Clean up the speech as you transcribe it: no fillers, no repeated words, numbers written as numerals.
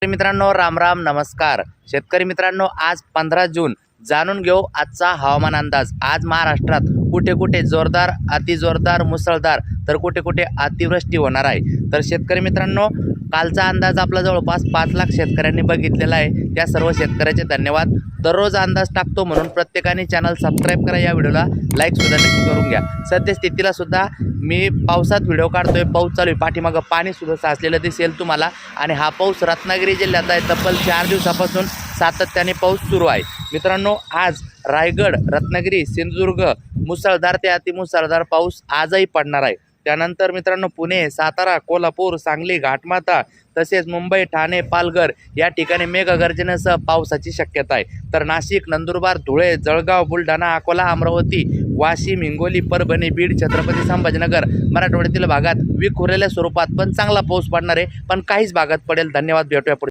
मित्रांनो राम राम नमस्कार शेतकरी मित्रांनो, आज 15 जून जाणून घेऊ आजचा हवामान अंदाज। आज महाराष्ट्रात कुठे कुठे जोरदार अतिजोरदार मुसळधार तर कुठे कुठे अतिवृष्टी होणार आहे। तर शेतकरी मित्रांनो, कालचा अंदाज आपला जवळपास 5 लाख शेतकऱ्यांनी बघितलेला आहे। त्या सर्व शेतकऱ्याचे धन्यवाद। दररोज अंदाज टाकतो म्हणून प्रत्येकाने चॅनल सबस्क्राइब करा, या व्हिडिओला लाईक सुद्धा नक्की करून घ्या। सद्यस्थितीला सुद्धा मी पावसात व्हिडिओ काढतोय, पाऊस चालू आहे, पाठीमागं पाणी सुद्धा साचलेलं दिसेल तुम्हाला। आणि हा पाऊस रत्नागिरी जिल्ह्यात आहे, तब्बल 4 दिवसापासून सातत्याने पाऊस सुरू आहे। मित्रांनो, आज रायगड, रत्नागिरी, सिंधुदुर्ग मुसळधार ते अतिमुसळधार पाऊस आजही पडणार आहे। त्यानंतर मित्रांनो, पुणे, सातारा, कोल्हापूर, सांगली, घाटमाता तसेच मुंबई, ठाणे, पालघर या ठिकाणी मेघगर्जनेसह पावसाची शक्यता आहे। तर नाशिक, नंदुरबार, धुळे, जळगाव, बुलढाणा, अकोला, अमरावती, वाशिम, हिंगोली, परभणी, बीड, छत्रपती संभाजीनगर, मराठवाड्यातील भागात विखुरलेल्या स्वरूपात पण चांगला पाऊस पडणार आहे, पण काहीच भागात पडेल। धन्यवाद, भेटूया पुढे।